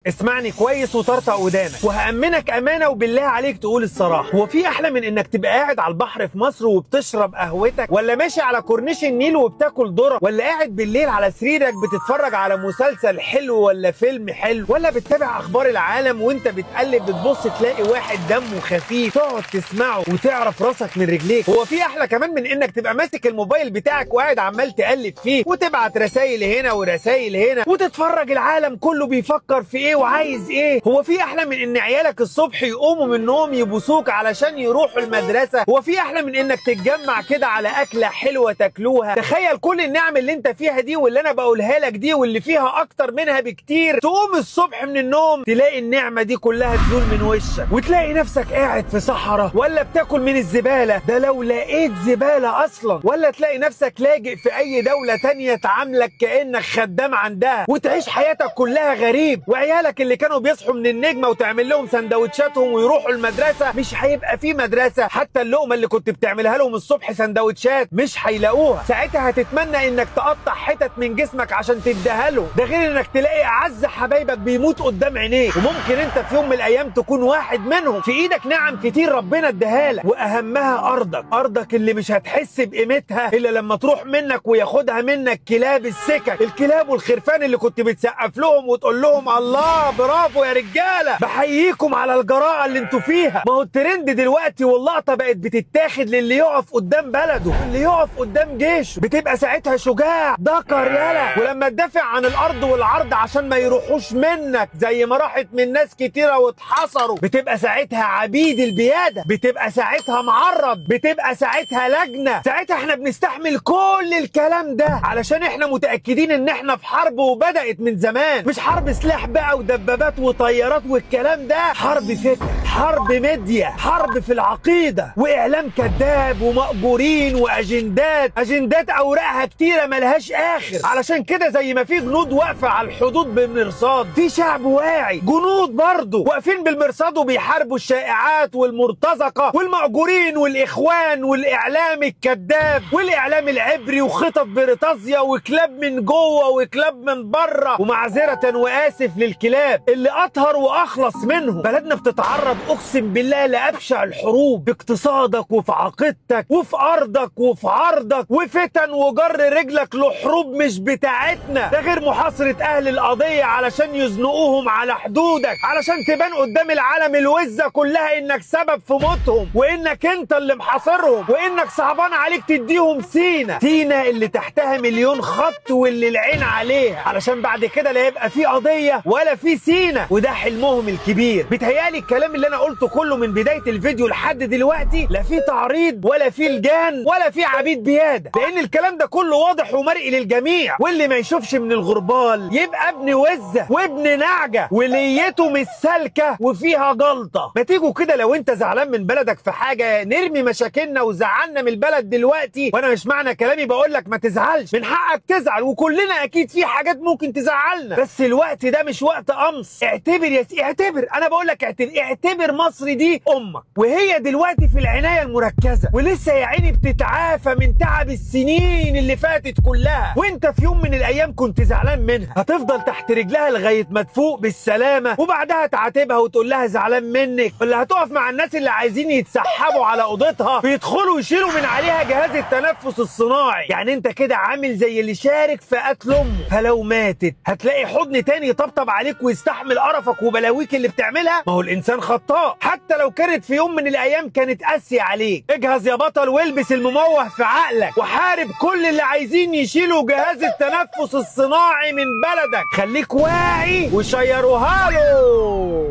اسمعني كويس وطرطق ودانك وهأمنك أمانة وبالله عليك تقول الصراحة. هو في أحلى من إنك تبقى قاعد على البحر في مصر وبتشرب قهوتك، ولا ماشي على كورنيش النيل وبتاكل ذرة، ولا قاعد بالليل على سريرك بتتفرج على مسلسل حلو ولا فيلم حلو، ولا بتتابع أخبار العالم وأنت بتقلب بتبص تلاقي واحد دمه خفيف تقعد تسمعه وتعرف راسك من رجليك؟ هو في أحلى كمان من إنك تبقى ماسك الموبايل بتاعك وقاعد عمال تقلب فيه وتبعت رسايل هنا ورسايل هنا وتتفرج العالم كله بيفكر في إيه وعايز ايه؟ هو في احلى من ان عيالك الصبح يقوموا من النوم يبوسوك علشان يروحوا المدرسه؟ هو في احلى من انك تتجمع كده على اكله حلوه تاكلوها؟ تخيل كل النعم اللي انت فيها دي واللي انا بقولها لك دي واللي فيها اكتر منها بكتير، تقوم الصبح من النوم تلاقي النعمه دي كلها تزول من وشك وتلاقي نفسك قاعد في صحراء ولا بتاكل من الزباله، ده لو لقيت زباله اصلا، ولا تلاقي نفسك لاجئ في اي دوله تانيه تعاملك كانك خدام عندها وتعيش حياتك كلها غريب، وعيالك اللي كانوا بيصحوا من النجمه وتعمل لهم سندوتشاتهم ويروحوا المدرسه مش هيبقى في مدرسه، حتى اللقمه اللي كنت بتعملها لهم الصبح سندوتشات مش هيلاقوها، ساعتها هتتمنى انك تقطع حتت من جسمك عشان تديها لهم، ده غير انك تلاقي اعز حبايبك بيموت قدام عينيك، وممكن انت في يوم من الايام تكون واحد منهم. في ايدك نعم كتير ربنا اداها لك، واهمها ارضك اللي مش هتحس بقيمتها الا لما تروح منك وياخدها منك كلاب السكك، الكلاب والخرفان اللي كنت بتسقف لهم وتقول لهم الله برافو يا رجاله، بحييكم على الجراءه اللي انتوا فيها. ما هو الترند دلوقتي واللقطه بقت بتتاخد للي يقف قدام بلده، اللي يقف قدام جيشه، بتبقى ساعتها شجاع دكر يالا، ولما تدافع عن الارض والعرض عشان ما يروحوش منك زي ما راحت من ناس كتيره واتحصروا، بتبقى ساعتها عبيد البياده، بتبقى ساعتها معرض، بتبقى ساعتها لجنه، ساعتها احنا بنستحمل كل الكلام ده علشان احنا متاكدين ان احنا في حرب وبدات من زمان، مش حرب سلاح بقى ودبابات وطيارات والكلام ده، حرب فكر، حرب ميديا، حرب في العقيده، واعلام كذاب ومأجورين واجندات اوراقها كتيره ملهاش اخر. علشان كده زي ما في جنود واقفه على الحدود بالمرصاد، في شعب واعي جنود برضه واقفين بالمرصاد وبيحاربوا الشائعات والمرتزقه والمأجورين والاخوان والاعلام الكذاب والاعلام العبري وخطط بريطانيا وكلاب من جوه وكلاب من بره، ومعذره واسف للكلاب اللي اطهر واخلص منهم. بلدنا بتتعرض اقسم بالله لابشع الحروب في اقتصادك وفي عقيدتك وفي ارضك وفي عرضك، وفتن وجر رجلك لحروب مش بتاعتنا، ده غير محاصره اهل القضيه علشان يزنقوهم على حدودك، علشان تبان قدام العالم الوزه كلها انك سبب في موتهم وانك انت اللي محاصرهم وانك صعبان عليك تديهم سينا اللي تحتها مليون خط واللي العين عليها، علشان بعد كده لا يبقى في قضيه ولا في سينا، وده حلمهم الكبير. بيتهيالي الكلام اللي انا قلته كله من بدايه الفيديو لحد دلوقتي لا في تعريض ولا في لجان ولا في عبيد بياده، لان الكلام ده كله واضح ومرئي للجميع، واللي ما يشوفش من الغربال يبقى ابن وزه وابن نعجه وليته مش سالكه وفيها جلطه. ما تيجوا كده لو انت زعلان من بلدك في حاجه نرمي مشاكلنا وزعلنا من البلد دلوقتي، وانا مش معنى كلامي بقول لك ما تزعلش، من حقك تزعل وكلنا اكيد في حاجات ممكن تزعلنا، بس الوقت ده مش وقت قمص. اعتبر يا سيدي، اعتبر، انا بقول لك اعتبر مصر دي امك، وهي دلوقتي في العنايه المركزه ولسه يا عيني بتتعافى من تعب السنين اللي فاتت كلها، وانت في يوم من الايام كنت زعلان منها، هتفضل تحت رجلها لغايه ما تفوق بالسلامه وبعدها تعاتبها وتقول لها زعلان منك، ولا هتقف مع الناس اللي عايزين يتسحبوا على اوضتها ويدخلوا يشيلوا من عليها جهاز التنفس الصناعي؟ يعني انت كده عامل زي اللي شارك في قتل امه، فلو ماتت هتلاقي حضن تاني يطبطب عليك ويستحمل قرفك وبلاويك اللي بتعملها؟ ما هو الانسان خطاء حتى لو كانت في يوم من الايام كانت قاسيه عليك. اجهز يا بطل والبس المموه في عقلك وحارب كل اللي عايزين يشيلوا جهاز التنفس الصناعي من بلدك، خليك واعي وشيروها له.